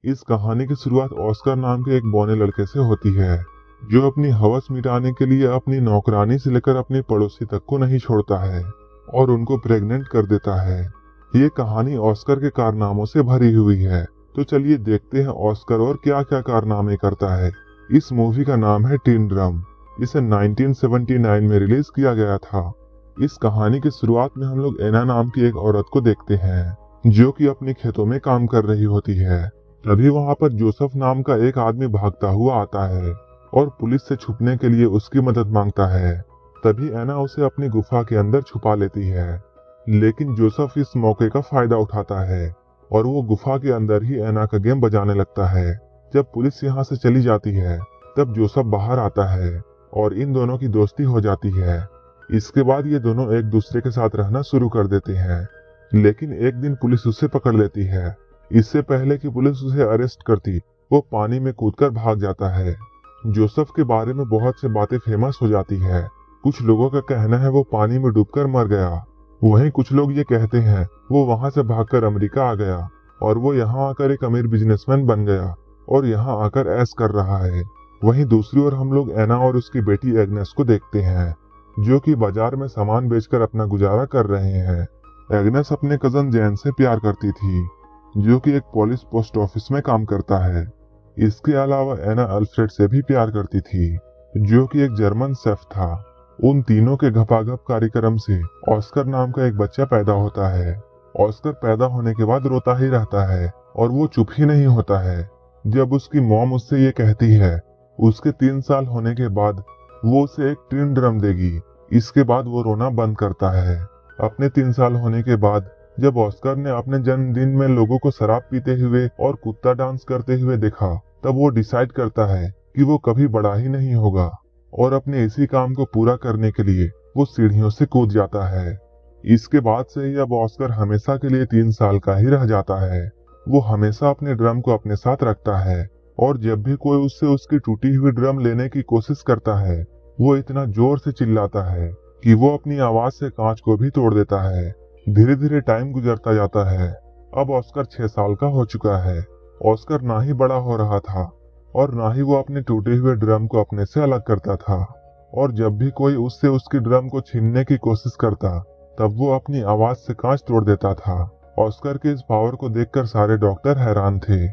इस कहानी की शुरुआत ऑस्कर नाम के एक बौने लड़के से होती है, जो अपनी हवस मिटाने के लिए अपनी नौकरानी से लेकर अपने पड़ोसी तक को नहीं छोड़ता है और उनको प्रेग्नेंट कर देता है। ये कहानी ऑस्कर के कारनामों से भरी हुई है, तो चलिए देखते हैं ऑस्कर और क्या क्या कारनामे करता है। इस मूवी का नाम है टीन ड्रम। इसे 1979 में रिलीज किया गया था। इस कहानी की शुरुआत में हम लोग एना नाम की एक औरत को देखते हैं, जो कि अपने खेतों में काम कर रही होती है। तभी वहां पर जोसेफ नाम का एक आदमी भागता हुआ आता है और पुलिस से छुपने के लिए उसकी मदद मांगता है। तभी एना उसे अपनी गुफा के अंदर छुपा लेती है, लेकिन जोसेफ इस मौके का फायदा उठाता है और वो गुफा के अंदर ही एना का गेम बजाने लगता है। जब पुलिस यहाँ से चली जाती है, तब जोसेफ बाहर आता है और इन दोनों की दोस्ती हो जाती है। इसके बाद ये दोनों एक दूसरे के साथ रहना शुरू कर देते हैं, लेकिन एक दिन पुलिस उसे पकड़ लेती है। इससे पहले कि पुलिस उसे अरेस्ट करती, वो पानी में कूदकर भाग जाता है। जोसेफ के बारे में बहुत से बातें फेमस हो जाती है। कुछ लोगों का कहना है वो पानी में डूबकर मर गया। वहीं कुछ लोग ये कहते हैं वो वहां से भागकर अमेरिका आ गया और वो यहाँ आकर एक अमीर बिजनेसमैन बन गया और यहाँ आकर ऐश कर रहा है। वहीं दूसरी ओर हम लोग एना और उसकी बेटी एग्नेस को देखते हैं, जो कि बाजार में सामान बेचकर अपना गुजारा कर रहे हैं। एग्नेस अपने कजन जैन से प्यार करती थी, जो कि एक पुलिस पोस्ट ऑफिस में काम करता है। इसके अलावा एना अल्फ्रेड से भी प्यार करती थी, जो कि एक जर्मन शेफ था। उन तीनों के घपाघप कार्यक्रम से ऑस्कर नाम का एक बच्चा पैदा होता है। ऑस्कर पैदा होने के बाद रोता ही रहता है और वो चुप ही नहीं होता है। जब उसकी मॉम उससे ये कहती है उसके 3 साल होने के बाद वो उसे एक टिन ड्रम देगी, इसके बाद वो रोना बंद करता है। अपने 3 साल होने के बाद जब ऑस्कर ने अपने जन्मदिन में लोगों को शराब पीते हुए और कुत्ता डांस करते हुए देखा, तब वो डिसाइड करता है कि वो कभी बड़ा ही नहीं होगा और अपने इसी काम को पूरा करने के लिए वो सीढ़ियों से कूद जाता है। इसके बाद से ही अब ऑस्कर हमेशा के लिए 3 साल का ही रह जाता है। वो हमेशा अपने ड्रम को अपने साथ रखता है और जब भी कोई उससे उसकी टूटी हुई ड्रम लेने की कोशिश करता है, वो इतना जोर से चिल्लाता है कि वो अपनी आवाज से कांच को भी तोड़ देता है। धीरे धीरे टाइम गुजरता जाता है। अब ऑस्कर 6 साल का हो चुका है। ऑस्कर ना ही बड़ा हो रहा था और ना ही वो अपने टूटे हुए ड्रम को अपने से अलग करता था, और जब भी कोई उससे उसकी ड्रम को छीनने की कोशिश करता, तब वो अपनी आवाज से कांच तोड़ देता था। ऑस्कर के इस पावर को देखकर सारे डॉक्टर हैरान थे,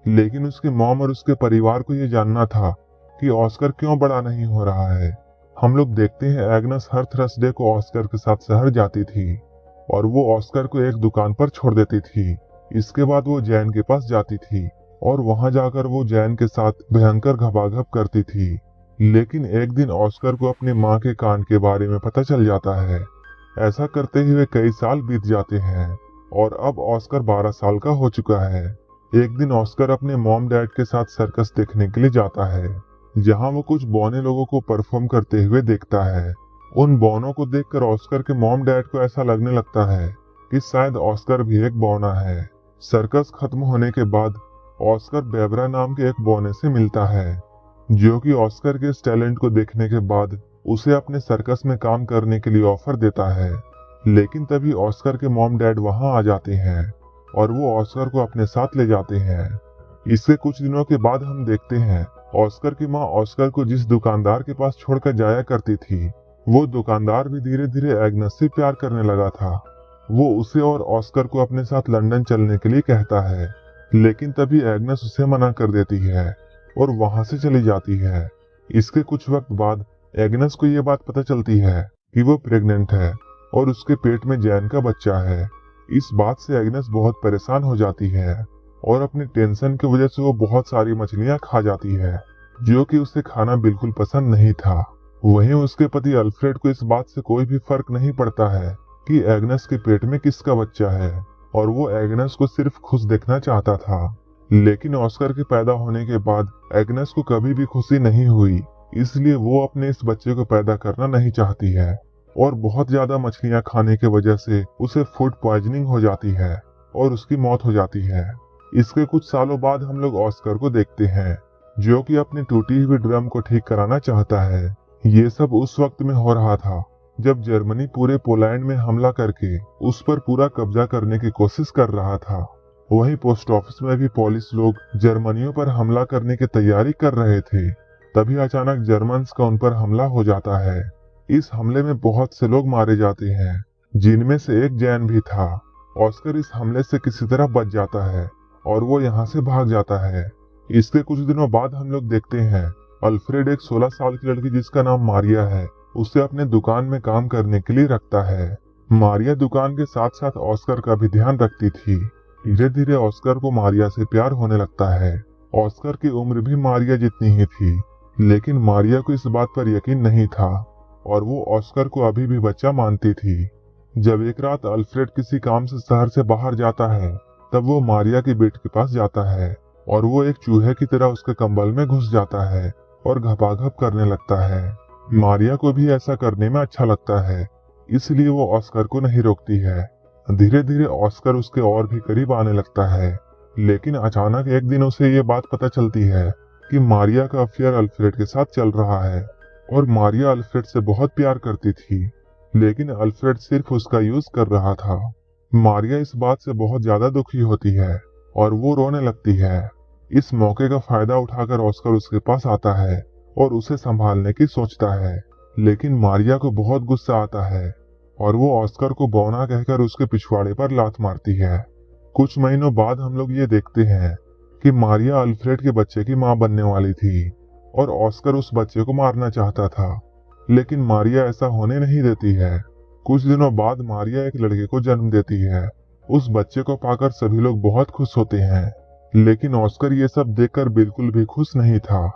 लेकिन उसकी मॉम और उसके परिवार को ये जानना था कि ऑस्कर क्यों बड़ा नहीं हो रहा है। हम लोग देखते हैं एग्नेस हर थर्सडे को ऑस्कर के साथ शहर जाती थी और वो ऑस्कर को एक दुकान पर छोड़ देती थी। इसके बाद वो जैन के पास जाती थी और वहां जाकर वो जैन के साथ भयंकर घपाघप करती थी। लेकिन एक दिन ऑस्कर को अपनी माँ के कांड के बारे में पता चल जाता है। ऐसा करते हुए कई साल बीत जाते हैं और अब ऑस्कर 12 साल का हो चुका है। एक दिन ऑस्कर अपने मॉम डैड के साथ सर्कस देखने के लिए जाता है, जहां वो कुछ बौने लोगों को परफॉर्म करते हुए देखता है। उन बौनों को देखकर ऑस्कर के मॉम डैड को ऐसा लगने लगता है कि शायद ऑस्कर भी एक बौना है। सर्कस खत्म होने के बाद ऑस्कर बेबरा नाम के एक बौने से मिलता है, जो कि ऑस्कर के इस टैलेंट को देखने के बाद उसे अपने सर्कस में काम करने के लिए ऑफर देता है। लेकिन तभी ऑस्कर के मॉम डैड वहां आ जाते हैं और वो ऑस्कर को अपने साथ ले जाते हैं। इसके कुछ दिनों के बाद हम देखते हैं ऑस्कर की माँ ऑस्कर को जिस दुकानदार के पास छोड़कर जाया करती थी, वो दुकानदार भी धीरे धीरे एग्नेस से प्यार करने लगा था। वो उसे और ऑस्कर को अपने साथ लंदन चलने के लिए कहता है, लेकिन तभी एग्नेस उसे मना कर देती है और वहां से चली जाती है। इसके कुछ वक्त बाद एग्नेस को ये बात पता चलती है कि वो प्रेग्नेंट है और उसके पेट में जैन का बच्चा है। इस बात से एग्नेस बहुत परेशान हो जाती है और अपनी टेंशन की वजह से वो बहुत सारी मछलियां खा जाती है, जो कि उसे खाना बिल्कुल पसंद नहीं था। वहीं उसके पति अल्फ्रेड को इस बात से कोई भी फर्क नहीं पड़ता है कि एग्नेस के पेट में किसका बच्चा है, और वो एग्नेस को सिर्फ खुश देखना चाहता था। लेकिन ऑस्कर के पैदा होने के बाद एग्नेस को कभी भी खुशी नहीं हुई, इसलिए वो अपने इस बच्चे को पैदा करना नहीं चाहती है और बहुत ज्यादा मछलियां खाने की वजह से उसे फूड पॉइजनिंग हो जाती है और उसकी मौत हो जाती है। इसके कुछ सालों बाद हम लोग ऑस्कर को देखते हैं, जो कि अपनी टूटी हुई ड्रम को ठीक कराना चाहता है। ये सब उस वक्त में हो रहा था जब जर्मनी पूरे पोलैंड में हमला करके उस पर पूरा कब्जा करने की कोशिश कर रहा था। वहीं पोस्ट ऑफिस में भी पुलिस लोग जर्मनियों पर हमला करने की तैयारी कर रहे थे। तभी अचानक जर्मन्स का उन पर हमला हो जाता है। इस हमले में बहुत से लोग मारे जाते हैं, जिनमें से एक जैन भी था। ऑस्कर इस हमले से किसी तरह बच जाता है और वो यहाँ से भाग जाता है। इसके कुछ दिनों बाद हम लोग देखते हैं अल्फ्रेड एक 16 साल की लड़की जिसका नाम मारिया है, उसे अपने दुकान में काम करने के लिए रखता है। मारिया दुकान के साथ साथ ऑस्कर का भी ध्यान रखती थी। धीरे धीरे ऑस्कर को मारिया से प्यार होने लगता है। ऑस्कर की उम्र भी मारिया जितनी ही थी, लेकिन मारिया को इस बात पर यकीन नहीं था और वो ऑस्कर को अभी भी बच्चा मानती थी। जब एक रात अल्फ्रेड किसी काम से शहर से बाहर जाता है, तब वो मारिया के बेड के पास जाता है और वो एक चूहे की तरह उसके कंबल में घुस जाता है और घपाघप करने लगता है। मारिया को भी ऐसा करने में अच्छा लगता है, इसलिए वो ऑस्कर को नहीं रोकती है। धीरे धीरे ऑस्कर उसके और भी करीब आने लगता है, लेकिन अचानक एक दिन उसे ये बात पता चलती है कि मारिया का अफेयर अल्फ्रेड के साथ चल रहा है और मारिया अल्फ्रेड से बहुत प्यार करती थी, लेकिन अल्फ्रेड सिर्फ उसका यूज कर रहा था। मारिया इस बात से बहुत ज्यादा दुखी होती है और वो रोने लगती है। इस मौके का फायदा उठाकर ऑस्कर उसके पास आता है और उसे संभालने की सोचता है, लेकिन मारिया को बहुत गुस्सा आता है और वो ऑस्कर को बौना कहकर उसके पिछवाड़े पर लात मारती है। कुछ महीनों बाद हम लोग ये देखते हैं कि मारिया अल्फ्रेड के बच्चे की मां बनने वाली थी और ऑस्कर उस बच्चे को मारना चाहता था, लेकिन मारिया ऐसा होने नहीं देती है। कुछ दिनों बाद मारिया एक लड़के को जन्म देती है। उस बच्चे को पाकर सभी लोग बहुत खुश होते हैं, लेकिन ऑस्कर ये सब देखकर बिल्कुल भी खुश नहीं था,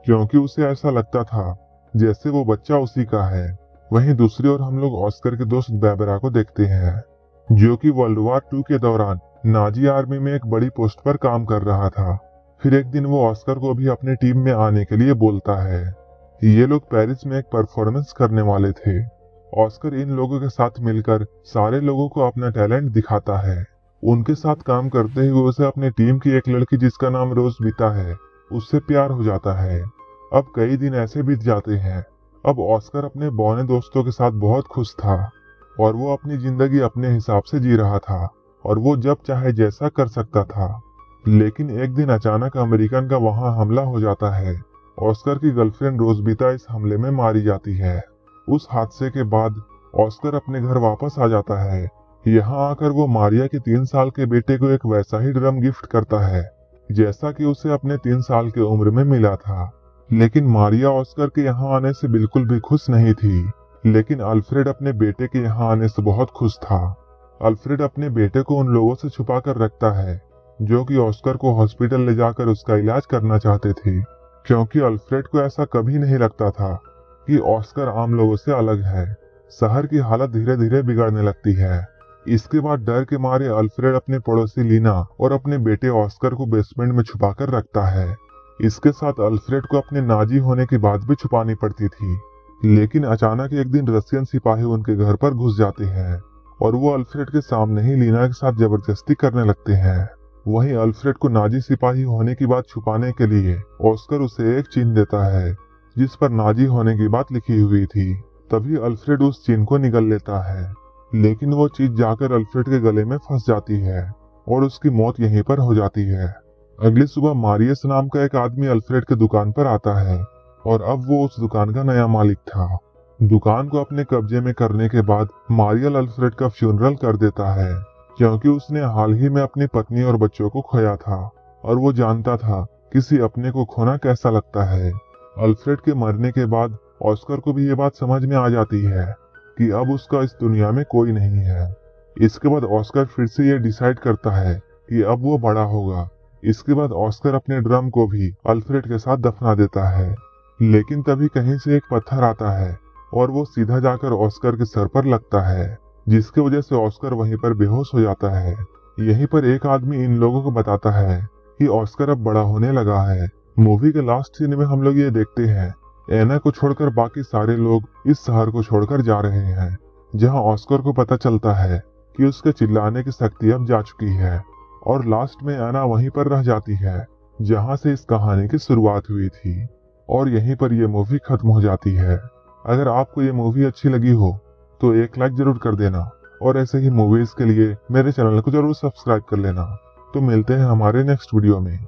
क्योंकि उसे ऐसा लगता था जैसे वो बच्चा उसी का है। वहीं दूसरी ओर हम लोग ऑस्कर के दोस्त बैबरा को देखते हैं, जो कि वर्ल्ड वॉर 2 के दौरान नाजी आर्मी में एक बड़ी पोस्ट पर काम कर रहा था। फिर एक दिन वो ऑस्कर को भी अपनी टीम में आने के लिए बोलता है। ये लोग पेरिस में एक परफॉर्मेंस करने वाले थे। ऑस्कर इन लोगों के साथ मिलकर सारे लोगों को अपना टैलेंट दिखाता है। उनके साथ काम करते हुए उसे अपने टीम की एक लड़की जिसका नाम रोज बीता है, उससे प्यार हो जाता है। अब कई दिन ऐसे बीत जाते हैं। अब ऑस्कर अपने बौने दोस्तों के साथ बहुत खुश था और वो अपनी जिंदगी अपने हिसाब से जी रहा था और वो जब चाहे जैसा कर सकता था। लेकिन एक दिन अचानक अमेरिकन का वहां हमला हो जाता है। ऑस्कर की गर्लफ्रेंड रोजबीता इस हमले में मारी जाती है। उस हादसे के बाद ऑस्कर अपने घर वापस आ जाता है। यहाँ आकर वो मारिया के 3 साल के बेटे को एक वैसा ही ड्रम गिफ्ट करता है जैसा कि उसे अपने 3 साल की उम्र में मिला था। लेकिन मारिया ऑस्कर के यहाँ आने से बिल्कुल भी खुश नहीं थी, लेकिन अल्फ्रेड अपने बेटे के यहाँ आने से बहुत खुश था। अल्फ्रेड अपने बेटे को उन लोगों से छुपा कर रखता है जो कि ऑस्कर को हॉस्पिटल ले जाकर उसका इलाज करना चाहते थे, क्योंकि अल्फ्रेड को ऐसा कभी नहीं लगता था कि ऑस्कर आम लोगों से अलग है। शहर की हालत धीरे धीरे बिगड़ने लगती है। इसके बाद डर के मारे अल्फ्रेड अपने पड़ोसी लीना और अपने बेटे ऑस्कर को बेसमेंट में छुपा कर रखता है। इसके साथ अल्फ्रेड को अपने नाजी होने की बात भी छुपानी पड़ती थी। लेकिन अचानक एक दिन रशियन सिपाही उनके घर पर घुस जाते हैं और वो अल्फ्रेड के सामने ही लीना के साथ जबरदस्ती करने लगते हैं। वहीं अल्फ्रेड को नाजी सिपाही होने की बात छुपाने के लिए ऑस्कर उसे एक चिन्ह देता है जिस पर नाजी होने की बात लिखी हुई थी। तभी अल्फ्रेड उस चिन्ह को निगल लेता है, लेकिन वो चीज जाकर अल्फ्रेड के गले में फंस जाती है और उसकी मौत यहीं पर हो जाती है। अगली सुबह मारियस नाम का एक आदमी अल्फ्रेड के दुकान पर आता है और अब वो उस दुकान का नया मालिक था। दुकान को अपने कब्जे में करने के बाद मारियल अल्फ्रेड का फ्यूनरल कर देता है, क्योंकि उसने हाल ही में अपनी पत्नी और बच्चों को खोया था और वो जानता था किसी अपने को खोना कैसा लगता है। अल्फ्रेड के मरने के बाद ऑस्कर को भी ये बात समझ में आ जाती है कि अब उसका इस दुनिया में कोई नहीं है। इसके बाद ऑस्कर फिर से ये डिसाइड करता है कि अब वो बड़ा होगा। इसके बाद ऑस्कर अपने ड्रम को भी अल्फ्रेड के साथ दफना देता है, लेकिन तभी कहीं से एक पत्थर आता है और वो सीधा जाकर ऑस्कर के सर पर लगता है, जिसकी वजह से ऑस्कर वहीं पर बेहोश हो जाता है। यहीं पर एक आदमी इन लोगों को बताता है कि ऑस्कर अब बड़ा होने लगा है। मूवी के लास्ट सीन में हम लोग ये देखते हैं एना को छोड़कर बाकी सारे लोग इस शहर को छोड़कर जा रहे हैं, जहां ऑस्कर को पता चलता है कि उसके चिल्लाने की शक्ति अब जा चुकी है और लास्ट में एना वहीं पर रह जाती है जहां से इस कहानी की शुरुआत हुई थी और यहीं पर यह मूवी खत्म हो जाती है। अगर आपको ये मूवी अच्छी लगी हो तो एक लाइक जरूर कर देना और ऐसे ही मूवीज के लिए मेरे चैनल को जरूर सब्सक्राइब कर लेना। तो मिलते हैं हमारे नेक्स्ट वीडियो में।